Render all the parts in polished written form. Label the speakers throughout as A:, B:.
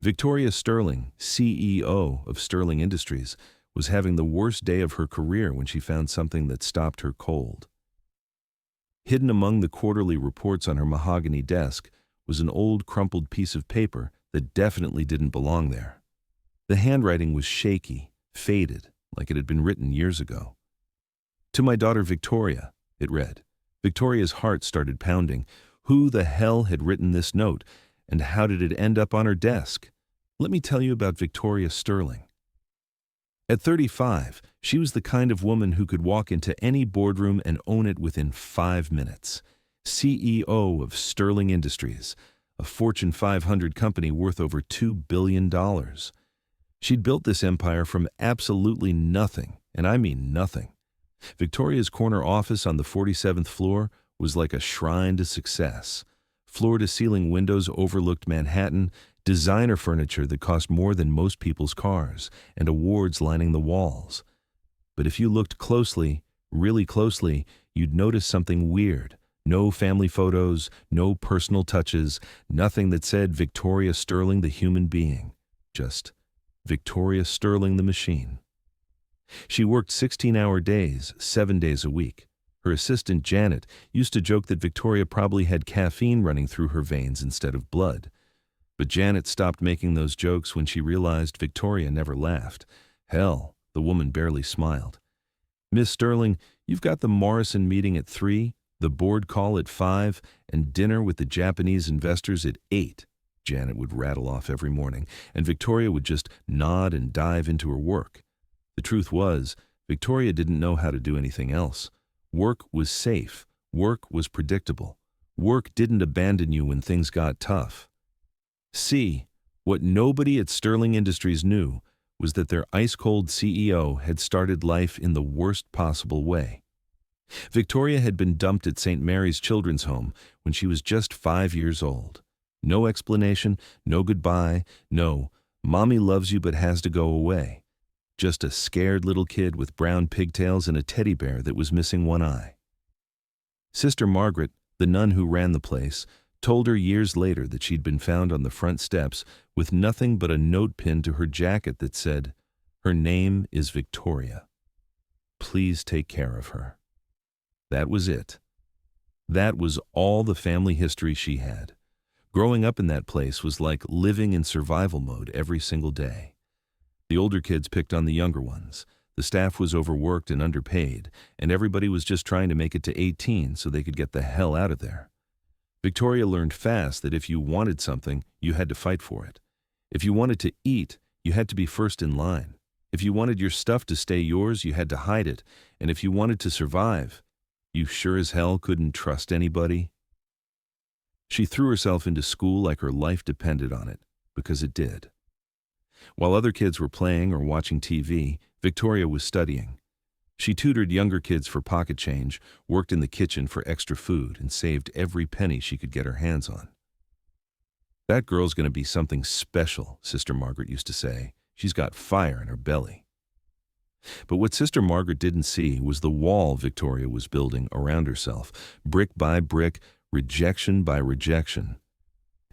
A: Victoria Sterling, CEO of Sterling Industries, was having the worst day of her career when she found something that stopped her cold. Hidden among the quarterly reports on her mahogany desk was an old crumpled piece of paper that definitely didn't belong there. The handwriting was shaky, faded, like it had been written years ago. "To my daughter Victoria," it read. Victoria's heart started pounding. Who the hell had written this note, and how did it end up on her desk? Let me tell you about Victoria Sterling. At 35, she was the kind of woman who could walk into any boardroom and own it within 5 minutes. CEO of Sterling Industries, a Fortune 500 company worth over $2 billion. She'd built this empire from absolutely nothing, and I mean nothing. Victoria's corner office on the 47th floor was like a shrine to success. Floor-to-ceiling windows overlooked Manhattan, designer furniture that cost more than most people's cars, and awards lining the walls. But if you looked closely, really closely, you'd notice something weird. No family photos, no personal touches, nothing that said Victoria Sterling the human being. Just Victoria Sterling the machine. She worked 16-hour days, 7 days a week. Her assistant, Janet, used to joke that Victoria probably had caffeine running through her veins instead of blood. But Janet stopped making those jokes when she realized Victoria never laughed. Hell, the woman barely smiled. "Miss Sterling, you've got the Morrison meeting at 3, the board call at 5, and dinner with the Japanese investors at 8, Janet would rattle off every morning, and Victoria would just nod and dive into her work. The truth was, Victoria didn't know how to do anything else. Work was safe. Work was predictable. Work didn't abandon you when things got tough. See, what nobody at Sterling Industries knew was that their ice-cold CEO had started life in the worst possible way. Victoria had been dumped at St. Mary's Children's Home when she was just 5 years old. No explanation, no goodbye, no, "Mommy loves you but has to go away." Just a scared little kid with brown pigtails and a teddy bear that was missing one eye. Sister Margaret, the nun who ran the place, told her years later that she'd been found on the front steps with nothing but a note pinned to her jacket that said, "Her name is Victoria. Please take care of her." That was it. That was all the family history she had. Growing up in that place was like living in survival mode every single day. The older kids picked on the younger ones. The staff was overworked and underpaid, and everybody was just trying to make it to 18 so they could get the hell out of there. Victoria learned fast that if you wanted something, you had to fight for it. If you wanted to eat, you had to be first in line. If you wanted your stuff to stay yours, you had to hide it. And if you wanted to survive, you sure as hell couldn't trust anybody. She threw herself into school like her life depended on it, because it did. While other kids were playing or watching TV, Victoria was studying. She tutored younger kids for pocket change, worked in the kitchen for extra food, and saved every penny she could get her hands on. "That girl's going to be something special," Sister Margaret used to say. "She's got fire in her belly." But what Sister Margaret didn't see was the wall Victoria was building around herself, brick by brick, rejection by rejection.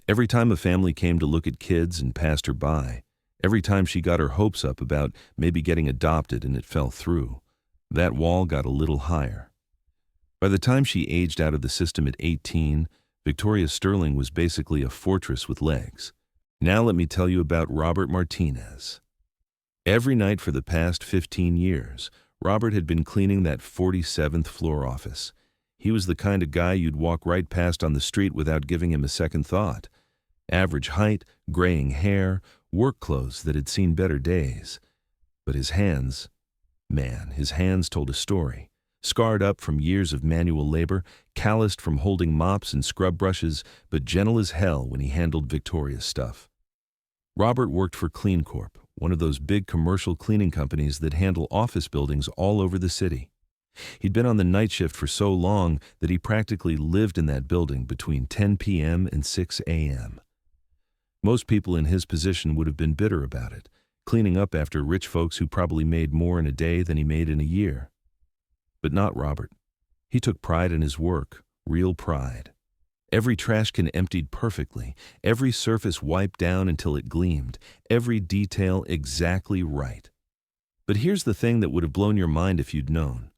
A: Every time a family came to look at kids and passed her by, every time she got her hopes up about maybe getting adopted and it fell through, that wall got a little higher. By the time she aged out of the system at 18, Victoria Sterling was basically a fortress with legs. Now let me tell you about Robert Martinez. Every night for the past 15 years, Robert had been cleaning that 47th floor office. He was the kind of guy you'd walk right past on the street without giving him a second thought. Average height, graying hair, work clothes that had seen better days. But his hands, man, his hands told a story. Scarred up from years of manual labor, calloused from holding mops and scrub brushes, but gentle as hell when he handled Victoria's stuff. Robert worked for Clean Corp, one of those big commercial cleaning companies that handle office buildings all over the city. He'd been on the night shift for so long that he practically lived in that building between 10 p.m. and 6 a.m. Most people in his position would have been bitter about it, cleaning up after rich folks who probably made more in a day than he made in a year. But not Robert. He took pride in his work, real pride. Every trash can emptied perfectly, every surface wiped down until it gleamed, every detail exactly right. But here's the thing that would have blown your mind if you'd known.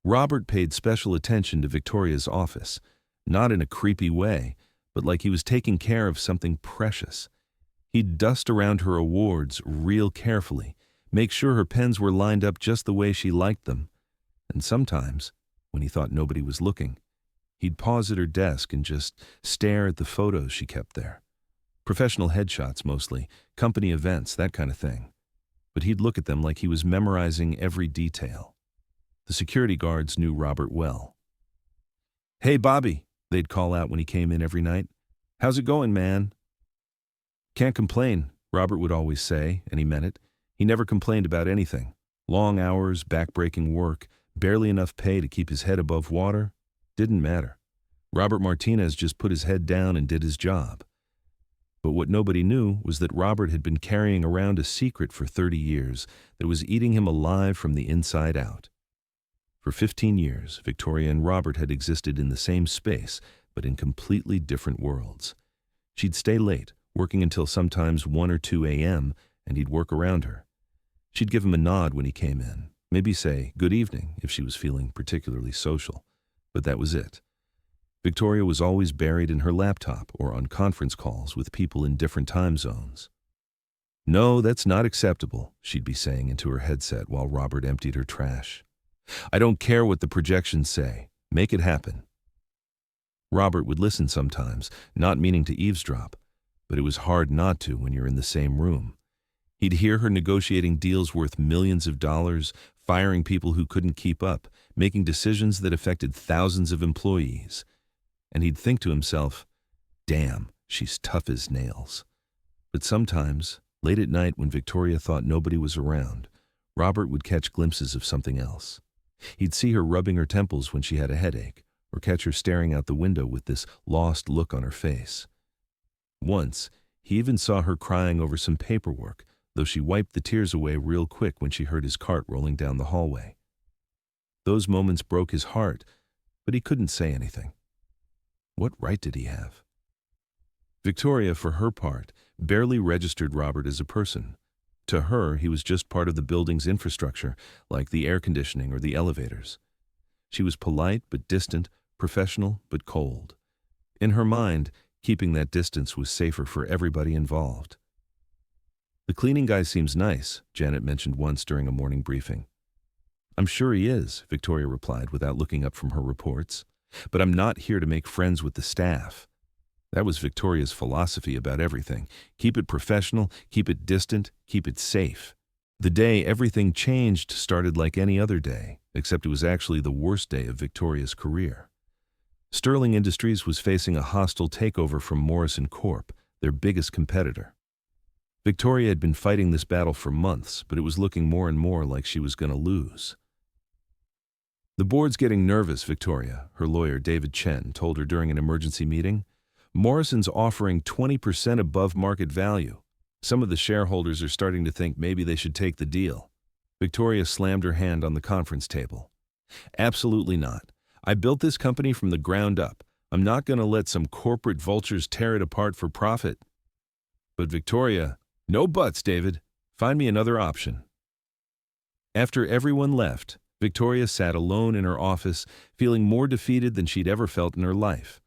A: Robert paid special attention to Victoria's office, not in a creepy way, but like he was taking care of something precious. He'd dust around her awards real carefully, make sure her pens were lined up just the way she liked them, and sometimes, when he thought nobody was looking, he'd pause at her desk and just stare at the photos she kept there. Professional headshots mostly, company events, that kind of thing. But he'd look at them like he was memorizing every detail. The security guards knew Robert well. "Hey, Bobby," they'd call out when he came in every night. "How's it going, man?" "Can't complain," Robert would always say, and he meant it. He never complained about anything. Long hours, back-breaking work, barely enough pay to keep his head above water. Didn't matter. Robert Martinez just put his head down and did his job. But what nobody knew was that Robert had been carrying around a secret for 30 years that was eating him alive from the inside out. For 15 years, Victoria and Robert had existed in the same space, but in completely different worlds. She'd stay late, working until sometimes 1 or 2 a.m., and he'd work around her. She'd give him a nod when he came in, maybe say good evening if she was feeling particularly social. But that was it. Victoria was always buried in her laptop or on conference calls with people in different time zones. "No, that's not acceptable," she'd be saying into her headset while Robert emptied her trash. "I don't care what the projections say. Make it happen." Robert would listen sometimes, not meaning to eavesdrop, but it was hard not to when you're in the same room. He'd hear her negotiating deals worth millions of dollars, firing people who couldn't keep up, making decisions that affected thousands of employees. And he'd think to himself, "Damn, she's tough as nails." But sometimes, late at night when Victoria thought nobody was around, Robert would catch glimpses of something else. He'd see her rubbing her temples when she had a headache, or catch her staring out the window with this lost look on her face. Once, he even saw her crying over some paperwork, though she wiped the tears away real quick when she heard his cart rolling down the hallway. Those moments broke his heart, but he couldn't say anything. What right did he have? Victoria, for her part, barely registered Robert as a person. To her, he was just part of the building's infrastructure, like the air conditioning or the elevators. She was polite but distant, professional but cold. In her mind, keeping that distance was safer for everybody involved. "The cleaning guy seems nice," Janet mentioned once during a morning briefing. "I'm sure he is," Victoria replied without looking up from her reports. "But I'm not here to make friends with the staff." That was Victoria's philosophy about everything. Keep it professional, keep it distant, keep it safe. The day everything changed started like any other day, except it was actually the worst day of Victoria's career. Sterling Industries was facing a hostile takeover from Morrison Corp., their biggest competitor. Victoria had been fighting this battle for months, but it was looking more and more like she was going to lose. "The board's getting nervous, Victoria," her lawyer David Chen told her during an emergency meeting. "Morrison's offering 20% above market value. Some of the shareholders are starting to think maybe they should take the deal." Victoria slammed her hand on the conference table. "Absolutely not. I built this company from the ground up. I'm not going to let some corporate vultures tear it apart for profit." "But Victoria—" "No buts, David. Find me another option." After everyone left, Victoria sat alone in her office, feeling more defeated than she'd ever felt in her life.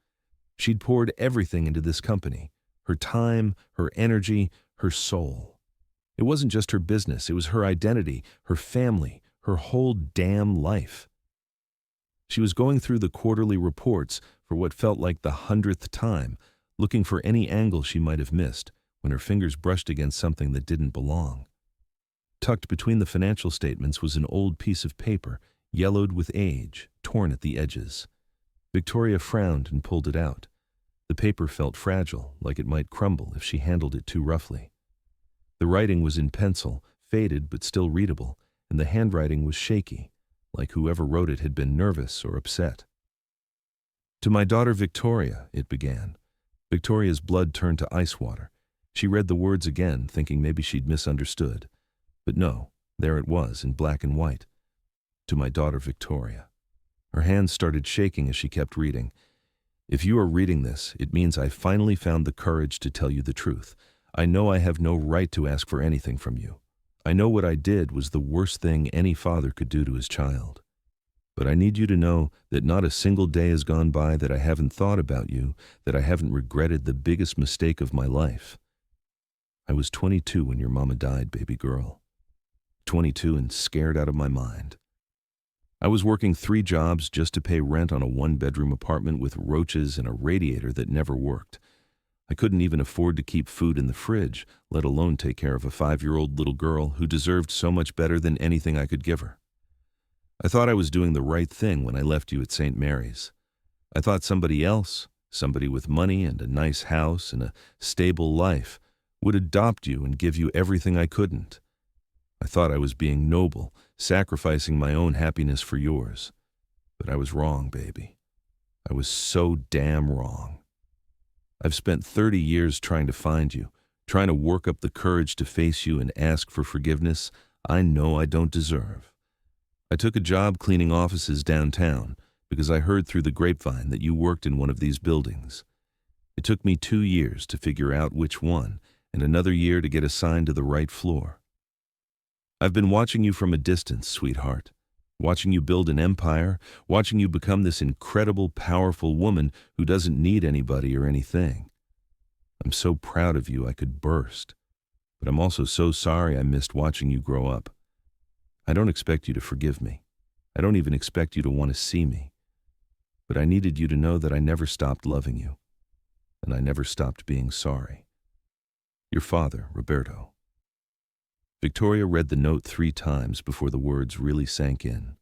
A: She'd poured everything into this company, her time, her energy, her soul. It wasn't just her business, it was her identity, her family, her whole damn life. She was going through the quarterly reports for what felt like the 100th time, looking for any angle she might have missed, when her fingers brushed against something that didn't belong. Tucked between the financial statements was an old piece of paper, yellowed with age, torn at the edges. Victoria frowned and pulled it out. The paper felt fragile, like it might crumble if she handled it too roughly. The writing was in pencil, faded but still readable, and the handwriting was shaky, like whoever wrote it had been nervous or upset. "To my daughter Victoria," it began. Victoria's blood turned to ice water. She read the words again, thinking maybe she'd misunderstood. But no, there it was, in black and white. "To my daughter Victoria." Her hands started shaking as she kept reading. If you are reading this, it means I finally found the courage to tell you the truth. I know I have no right to ask for anything from you. I know what I did was the worst thing any father could do to his child. But I need you to know that not a single day has gone by that I haven't thought about you, that I haven't regretted the biggest mistake of my life. I was 22 when your mama died, baby girl. 22 and scared out of my mind. I was working 3 jobs just to pay rent on a 1-bedroom apartment with roaches and a radiator that never worked. I couldn't even afford to keep food in the fridge, let alone take care of a 5-year-old little girl who deserved so much better than anything I could give her. I thought I was doing the right thing when I left you at St. Mary's. I thought somebody else, somebody with money and a nice house and a stable life, would adopt you and give you everything I couldn't. I thought I was being noble, sacrificing my own happiness for yours. But I was wrong, baby. I was so damn wrong. I've spent 30 years trying to find you, trying to work up the courage to face you and ask for forgiveness I know I don't deserve. I took a job cleaning offices downtown because I heard through the grapevine that you worked in one of these buildings. It took me 2 years to figure out which one, and another year to get assigned to the right floor. I've been watching you from a distance, sweetheart, watching you build an empire, watching you become this incredible, powerful woman who doesn't need anybody or anything. I'm so proud of you I could burst, but I'm also so sorry I missed watching you grow up. I don't expect you to forgive me. I don't even expect you to want to see me. But I needed you to know that I never stopped loving you, and I never stopped being sorry. Your father, Roberto. Victoria read the note 3 times before the words really sank in.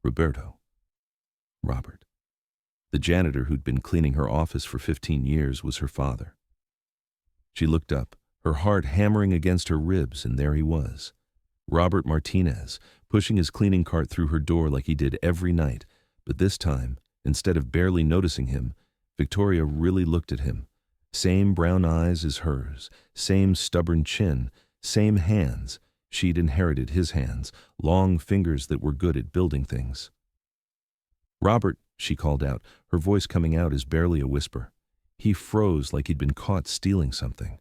A: Roberto. Robert. The janitor who'd been cleaning her office for 15 years was her father. She looked up, her heart hammering against her ribs, and there he was. Robert Martinez, pushing his cleaning cart through her door like he did every night, but this time, instead of barely noticing him, Victoria really looked at him. Same brown eyes as hers, same stubborn chin, same hands. She'd inherited his hands, long fingers that were good at building things. Robert, she called out, her voice coming out as barely a whisper. He froze like he'd been caught stealing something.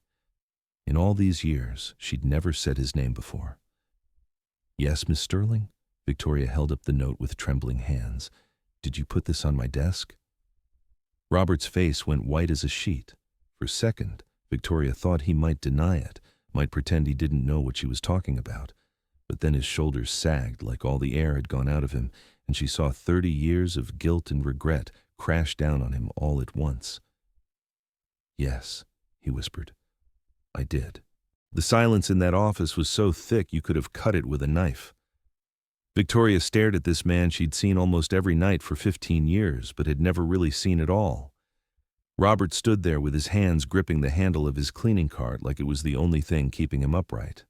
A: In all these years, she'd never said his name before. Yes, Miss Sterling? Victoria held up the note with trembling hands. Did you put this on my desk? Robert's face went white as a sheet. For a second, Victoria thought he might deny it, might pretend he didn't know what she was talking about. But then his shoulders sagged like all the air had gone out of him, and she saw 30 years of guilt and regret crash down on him all at once. Yes, he whispered. I did. The silence in that office was so thick you could have cut it with a knife. Victoria stared at this man she'd seen almost every night for 15 years, but had never really seen at all. Robert stood there with his hands gripping the handle of his cleaning cart like it was the only thing keeping him upright.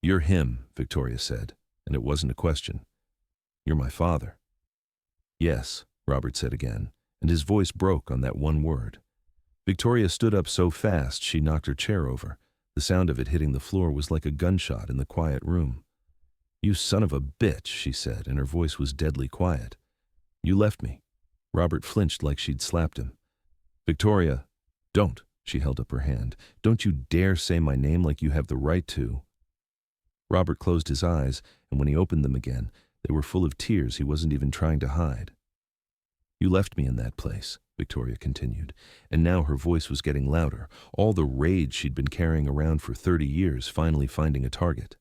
A: You're him, Victoria said, and it wasn't a question. You're my father. Yes, Robert said again, and his voice broke on that one word. Victoria stood up so fast she knocked her chair over. The sound of it hitting the floor was like a gunshot in the quiet room. You son of a bitch, she said, and her voice was deadly quiet. You left me. Robert flinched like she'd slapped him. Victoria, don't, she held up her hand. Don't you dare say my name like you have the right to. Robert closed his eyes, and when he opened them again, they were full of tears he wasn't even trying to hide. You left me in that place, Victoria continued, and now her voice was getting louder, all the rage she'd been carrying around for 30 years finally finding a target.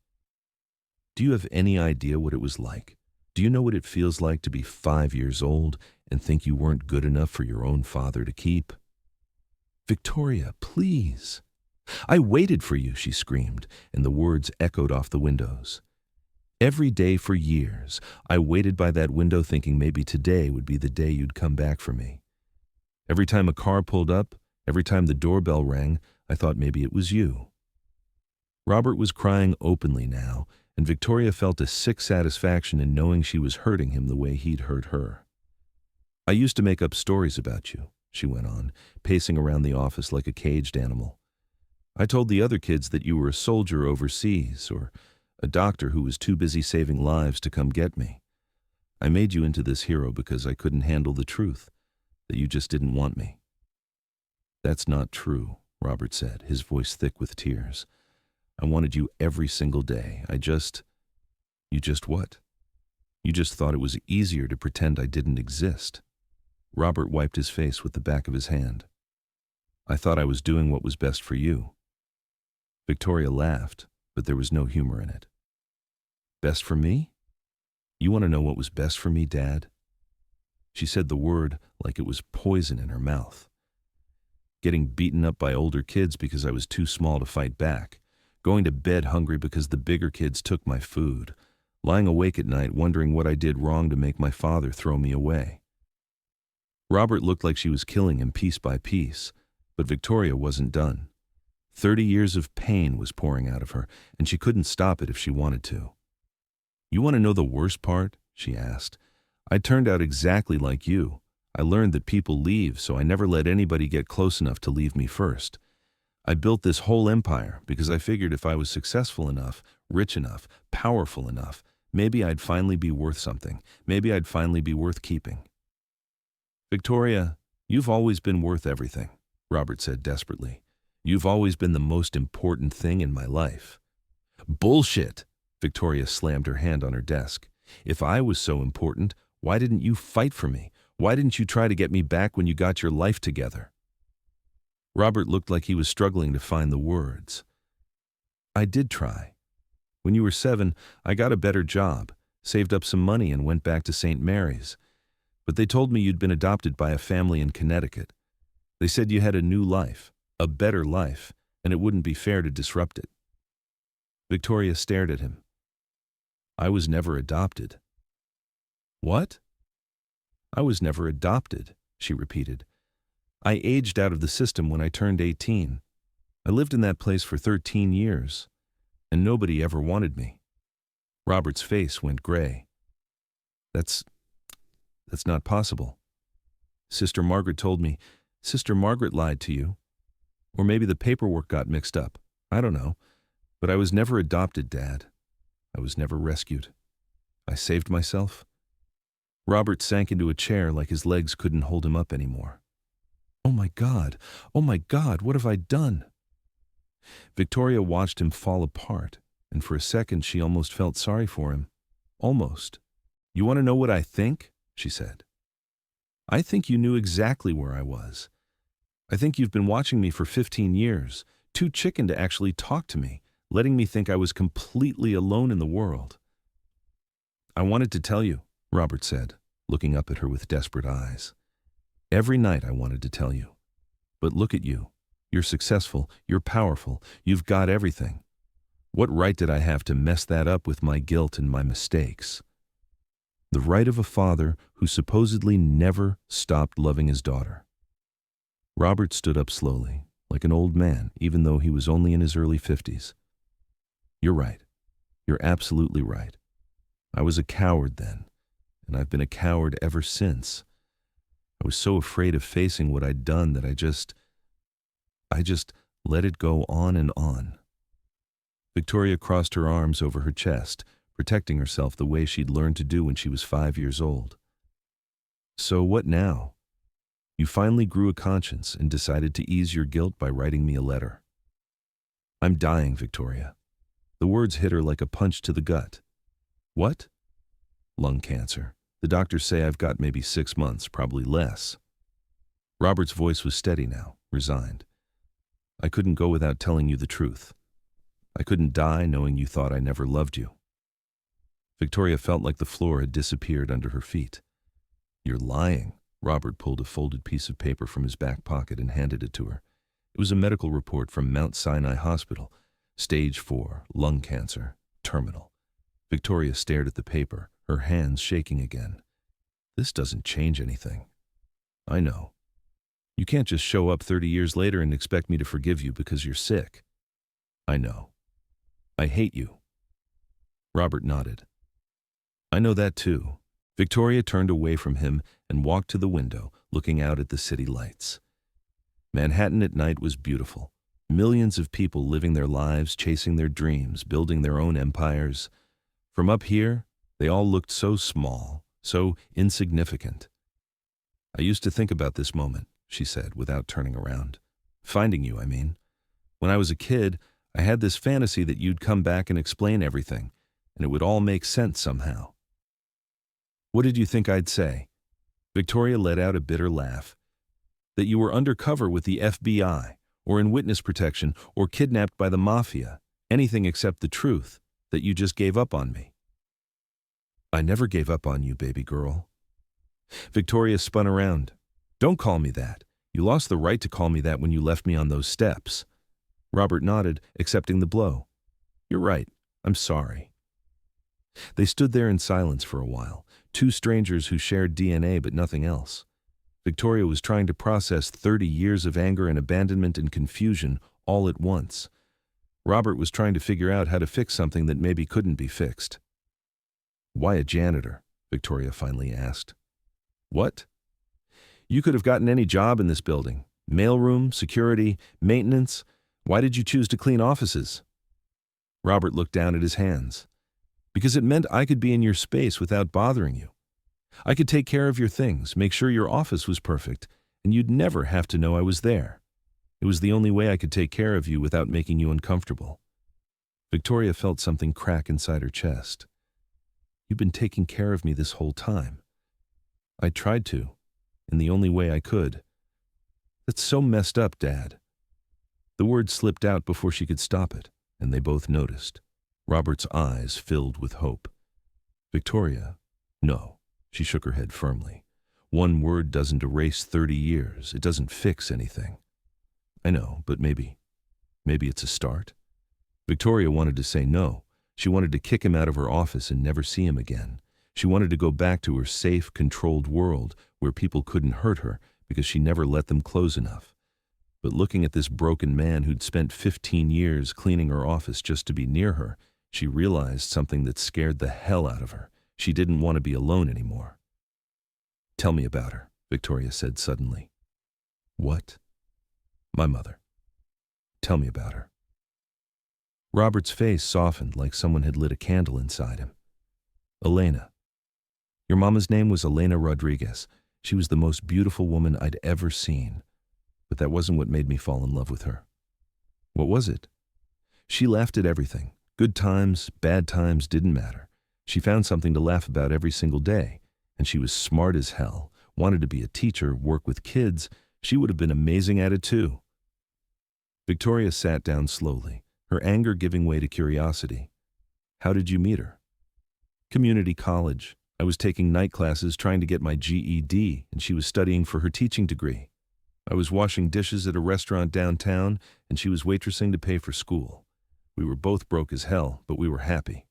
A: Do you have any idea what it was like? Do you know what it feels like to be 5 years old and think you weren't good enough for your own father to keep? Victoria, please. I waited for you, she screamed, and the words echoed off the windows. Every day for years, I waited by that window thinking maybe today would be the day you'd come back for me. Every time a car pulled up, every time the doorbell rang, I thought maybe it was you. Robert was crying openly now, and Victoria felt a sick satisfaction in knowing she was hurting him the way he'd hurt her. I used to make up stories about you, she went on, pacing around the office like a caged animal. I told the other kids that you were a soldier overseas, or a doctor who was too busy saving lives to come get me. I made you into this hero because I couldn't handle the truth, that you just didn't want me." "That's not true," Robert said, his voice thick with tears. "I wanted you every single day. You just what? You just thought it was easier to pretend I didn't exist." Robert wiped his face with the back of his hand. "I thought I was doing what was best for you." Victoria laughed, but there was no humor in it. "Best for me? You want to know what was best for me, Dad?" She said the word like it was poison in her mouth. "Getting beaten up by older kids because I was too small to fight back. Going to bed hungry because the bigger kids took my food. Lying awake at night wondering what I did wrong to make my father throw me away." Robert looked like she was killing him piece by piece, but Victoria wasn't done. 30 years of pain was pouring out of her, and she couldn't stop it if she wanted to. "You want to know the worst part?" she asked. "I turned out exactly like you. I learned that people leave, so I never let anybody get close enough to leave me first. I built this whole empire because I figured if I was successful enough, rich enough, powerful enough, maybe I'd finally be worth something. Maybe I'd finally be worth keeping." "Victoria, you've always been worth everything," Robert said desperately. "You've always been the most important thing in my life." "Bullshit!" Victoria slammed her hand on her desk. "If I was so important, why didn't you fight for me? Why didn't you try to get me back when you got your life together?" Robert looked like he was struggling to find the words. "I did try. When you were 7, I got a better job, saved up some money and went back to St. Mary's. But they told me you'd been adopted by a family in Connecticut. They said you had a new life, a better life, and it wouldn't be fair to disrupt it." Victoria stared at him. "I was never adopted." "What?" "I was never adopted," she repeated. "I aged out of the system when I turned 18. I lived in that place for 13 years, and nobody ever wanted me." Robert's face went gray. That's not possible. Sister Margaret told me. Sister Margaret lied to you. Or maybe the paperwork got mixed up. I don't know. But I was never adopted, Dad. I was never rescued. I saved myself." Robert sank into a chair like his legs couldn't hold him up anymore. Oh my God, what have I done?" Victoria watched him fall apart, and for a second she almost felt sorry for him. Almost. "You want to know what I think?" she said. "I think you knew exactly where I was. I think you've been watching me for 15 years, too chicken to actually talk to me, letting me think I was completely alone in the world." "I wanted to tell you," Robert said, looking up at her with desperate eyes. "Every night I wanted to tell you. But look at you. You're successful, you're powerful, you've got everything. What right did I have to mess that up with my guilt and my mistakes?" The right of a father who supposedly never stopped loving his daughter. Robert stood up slowly, like an old man, even though he was only in his early 50s. "You're right. You're absolutely right. I was a coward then, and I've been a coward ever since. I was so afraid of facing what I'd done that I just let it go on and on." Victoria crossed her arms over her chest, protecting herself the way she'd learned to do when she was 5 years old. "So what now? You finally grew a conscience and decided to ease your guilt by writing me a letter." "I'm dying, Victoria." The words hit her like a punch to the gut. "What?" "Lung cancer. The doctors say I've got maybe 6 months, probably less." Robert's voice was steady now, resigned. "I couldn't go without telling you the truth. I couldn't die knowing you thought I never loved you." Victoria felt like the floor had disappeared under her feet. "You're lying." Robert pulled a folded piece of paper from his back pocket and handed it to her. It was a medical report from Mount Sinai Hospital. Stage 4, lung cancer, terminal. Victoria stared at the paper, her hands shaking again. "This doesn't change anything." "I know. You can't just show up 30 years later and expect me to forgive you because you're sick." "I know. I hate you." Robert nodded. "I know that too." Victoria turned away from him and walked to the window, looking out at the city lights. Manhattan at night was beautiful. Millions of people living their lives, chasing their dreams, building their own empires. From up here, they all looked so small, so insignificant. I used to think about this moment, she said, without turning around. Finding you, I mean. When I was a kid, I had this fantasy that you'd come back and explain everything, and it would all make sense somehow. What did you think I'd say? Victoria let out a bitter laugh. That you were undercover with the FBI, or in witness protection, or kidnapped by the mafia, anything except the truth, that you just gave up on me. I never gave up on you, baby girl. Victoria spun around. Don't call me that. You lost the right to call me that when you left me on those steps. Robert nodded, accepting the blow. You're right. I'm sorry. They stood there in silence for a while, two strangers who shared DNA but nothing else. Victoria was trying to process 30 years of anger and abandonment and confusion all at once. Robert was trying to figure out how to fix something that maybe couldn't be fixed. Why a janitor? Victoria finally asked. What? You could have gotten any job in this building. Mailroom, security, maintenance. Why did you choose to clean offices? Robert looked down at his hands. Because it meant I could be in your space without bothering you. I could take care of your things, make sure your office was perfect, and you'd never have to know I was there. It was the only way I could take care of you without making you uncomfortable. Victoria felt something crack inside her chest. You've been taking care of me this whole time. I tried to, in the only way I could. That's so messed up, Dad. The word slipped out before she could stop it, and they both noticed. Robert's eyes filled with hope. Victoria, no. She shook her head firmly. One word doesn't erase 30 years. It doesn't fix anything. I know, but maybe it's a start. Victoria wanted to say no. She wanted to kick him out of her office and never see him again. She wanted to go back to her safe, controlled world where people couldn't hurt her because she never let them close enough. But looking at this broken man who'd spent 15 years cleaning her office just to be near her, she realized something that scared the hell out of her. She didn't want to be alone anymore. Tell me about her, Victoria said suddenly. What? My mother. Tell me about her. Robert's face softened like someone had lit a candle inside him. Elena. Your mama's name was Elena Rodriguez. She was the most beautiful woman I'd ever seen. But that wasn't what made me fall in love with her. What was it? She laughed at everything. Good times, bad times didn't matter. She found something to laugh about every single day, and she was smart as hell, wanted to be a teacher, work with kids. She would have been amazing at it too. Victoria sat down slowly, her anger giving way to curiosity. How did you meet her? Community college. I was taking night classes trying to get my GED, and she was studying for her teaching degree. I was washing dishes at a restaurant downtown, and she was waitressing to pay for school. We were both broke as hell, but we were happy.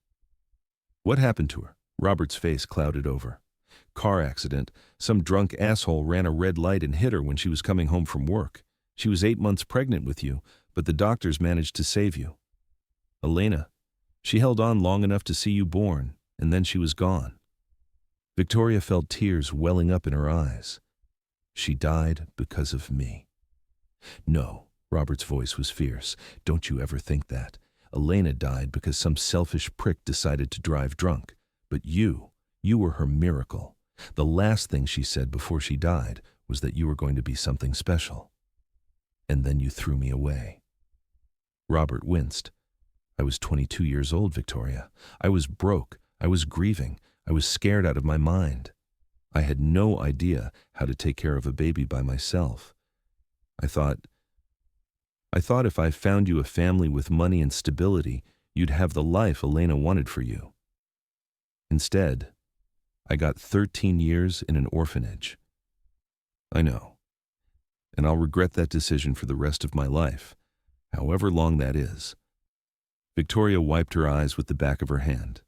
A: What happened to her? Robert's face clouded over. Car accident. Some drunk asshole ran a red light and hit her when she was coming home from work. She was 8 months pregnant with you, but the doctors managed to save you. Elena. She held on long enough to see you born, and then she was gone. Victoria felt tears welling up in her eyes. She died because of me. No, Robert's voice was fierce. Don't you ever think that. Elena died because some selfish prick decided to drive drunk. But you were her miracle. The last thing she said before she died was that you were going to be something special. And then you threw me away. Robert winced. I was 22 years old, Victoria. I was broke. I was grieving. I was scared out of my mind. I had no idea how to take care of a baby by myself. I thought if I found you a family with money and stability, you'd have the life Elena wanted for you. Instead, I got 13 years in an orphanage. I know, and I'll regret that decision for the rest of my life, however long that is. Victoria wiped her eyes with the back of her hand.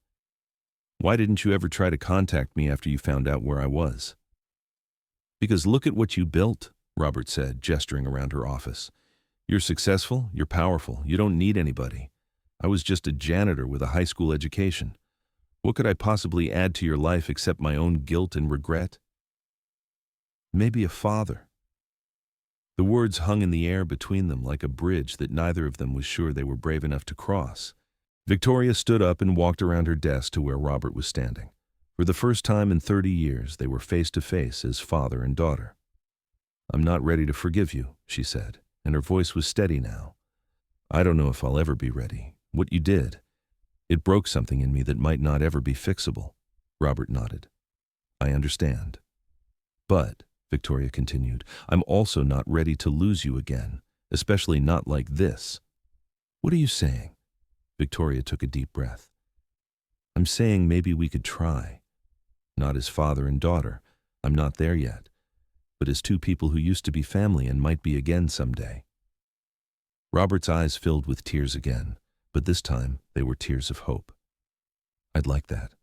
A: Why didn't you ever try to contact me after you found out where I was? Because look at what you built, Robert said, gesturing around her office. You're successful, you're powerful, you don't need anybody. I was just a janitor with a high school education. What could I possibly add to your life except my own guilt and regret? Maybe a father. The words hung in the air between them like a bridge that neither of them was sure they were brave enough to cross. Victoria stood up and walked around her desk to where Robert was standing. For the first time in 30 years, they were face to face as father and daughter. "I'm not ready to forgive you," she said, and her voice was steady now. "I don't know if I'll ever be ready. What you did, it broke something in me that might not ever be fixable." Robert nodded. "I understand. But," Victoria continued, "I'm also not ready to lose you again, especially not like this." "What are you saying?" Victoria took a deep breath. "I'm saying maybe we could try. Not as father and daughter, I'm not there yet, but as two people who used to be family and might be again someday." Robert's eyes filled with tears again, but this time they were tears of hope. "I'd like that.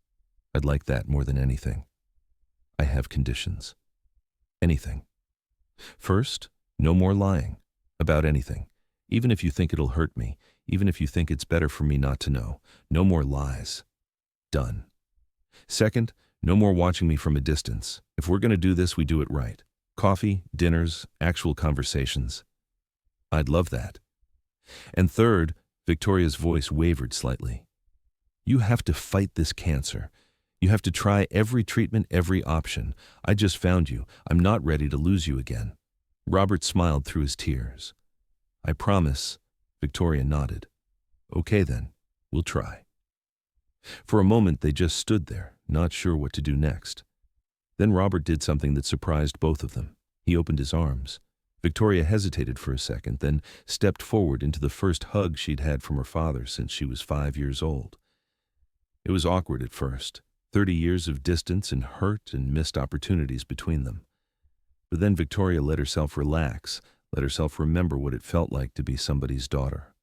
A: I'd like that more than anything. I have conditions. Anything. First, no more lying. About anything. Even if you think it'll hurt me, even if you think it's better for me not to know. No more lies. Done. Second, no more watching me from a distance. If we're going to do this, we do it right. Coffee, dinners, actual conversations. I'd love that. And third," Victoria's voice wavered slightly, "you have to fight this cancer. You have to try every treatment, every option. I just found you. I'm not ready to lose you again." Robert smiled through his tears. "I promise." Victoria nodded. "Okay then, we'll try." For a moment they just stood there, not sure what to do next. Then Robert did something that surprised both of them. He opened his arms. Victoria hesitated for a second, then stepped forward into the first hug she'd had from her father since she was 5 years old. It was awkward at first, 30 years of distance and hurt and missed opportunities between them. But then Victoria let herself relax, let herself remember what it felt like to be somebody's daughter.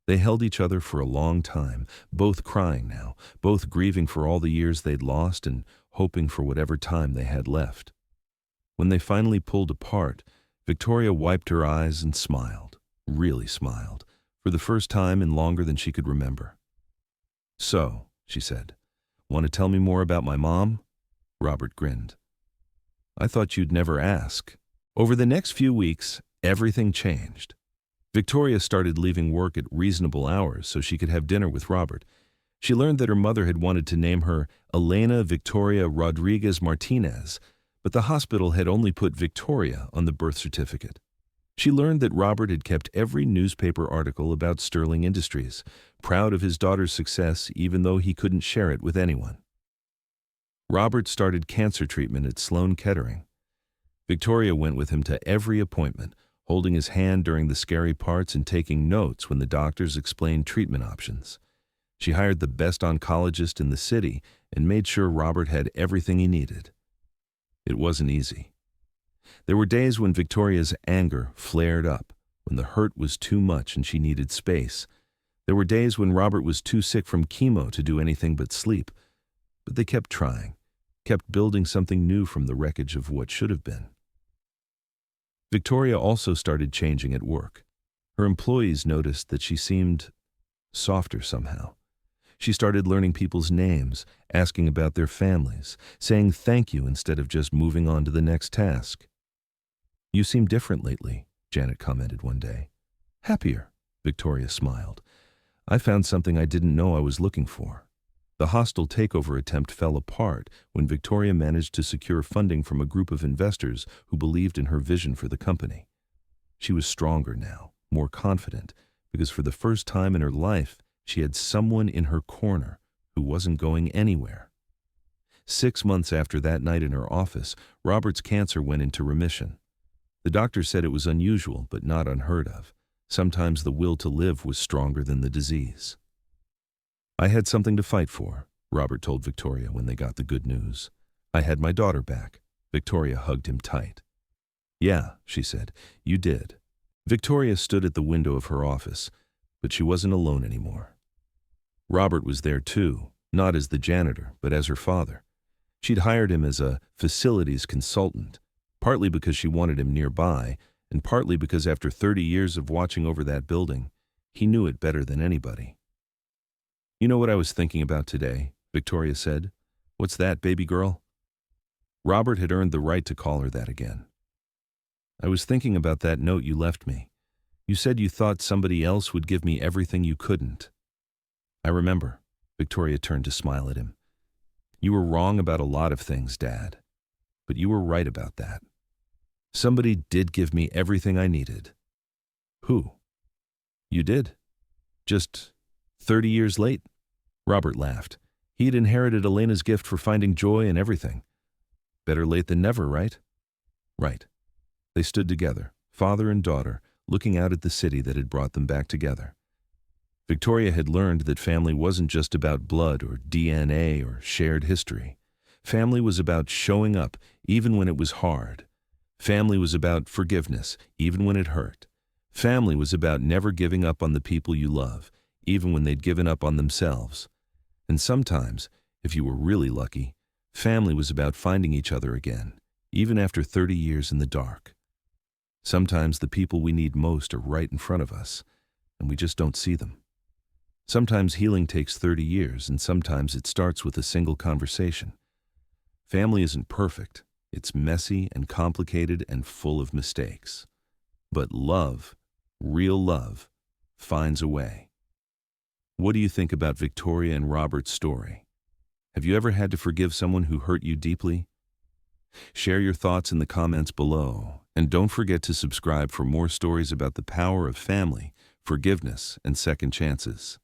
A: They held each other for a long time, both crying now, both grieving for all the years they'd lost and hoping for whatever time they had left. When they finally pulled apart, Victoria wiped her eyes and smiled, really smiled, for the first time in longer than she could remember. "So," she said, "want to tell me more about my mom?" Robert grinned. "I thought you'd never ask." Over the next few weeks, everything changed. Victoria started leaving work at reasonable hours so she could have dinner with Robert. She learned that her mother had wanted to name her Elena Victoria Rodriguez Martinez, but the hospital had only put Victoria on the birth certificate. She learned that Robert had kept every newspaper article about Storie Industries, proud of his daughter's success even though he couldn't share it with anyone. Robert started cancer treatment at Sloan Kettering. Victoria went with him to every appointment, holding his hand during the scary parts and taking notes when the doctors explained treatment options. She hired the best oncologist in the city and made sure Robert had everything he needed. It wasn't easy. There were days when Victoria's anger flared up, when the hurt was too much and she needed space. There were days when Robert was too sick from chemo to do anything but sleep. But they kept trying, kept building something new from the wreckage of what should have been. Victoria also started changing at work. Her employees noticed that she seemed softer somehow. She started learning people's names, asking about their families, saying thank you instead of just moving on to the next task. "You seem different lately," Janet commented one day. "Happier," Victoria smiled. "I found something I didn't know I was looking for." The hostile takeover attempt fell apart when Victoria managed to secure funding from a group of investors who believed in her vision for the company. She was stronger now, more confident, because for the first time in her life, she had someone in her corner who wasn't going anywhere. 6 months after that night in her office, Robert's cancer went into remission. The doctor said it was unusual, but not unheard of. Sometimes the will to live was stronger than the disease. "I had something to fight for," Robert told Victoria when they got the good news. "I had my daughter back." Victoria hugged him tight. "Yeah," she said, "you did." Victoria stood at the window of her office, but she wasn't alone anymore. Robert was there too, not as the janitor, but as her father. She'd hired him as a facilities consultant, partly because she wanted him nearby, and partly because after 30 years of watching over that building, he knew it better than anybody. "You know what I was thinking about today?" Victoria said. "What's that, baby girl?" Robert had earned the right to call her that again. "I was thinking about that note you left me. You said you thought somebody else would give me everything you couldn't." "I remember." Victoria turned to smile at him. You were wrong about a lot of things, Dad. But you were right about that. Somebody did give me everything I needed. Who? You did. Just 30 years late. Robert laughed. He had inherited Elena's gift for finding joy in everything. Better late than never, right? Right. They stood together, father and daughter, looking out at the city that had brought them back together. Victoria had learned that family wasn't just about blood or DNA or shared history. Family was about showing up even when it was hard. Family was about forgiveness, even when it hurt. Family was about never giving up on the people you love, even when they'd given up on themselves. And sometimes, if you were really lucky, family was about finding each other again, even after 30 years in the dark. Sometimes the people we need most are right in front of us, and we just don't see them. Sometimes healing takes 30 years, and sometimes it starts with a single conversation. Family isn't perfect. It's messy and complicated and full of mistakes. But love, real love, finds a way. What do you think about Victoria and Robert's story? Have you ever had to forgive someone who hurt you deeply? Share your thoughts in the comments below, and don't forget to subscribe for more stories about the power of family, forgiveness, and second chances.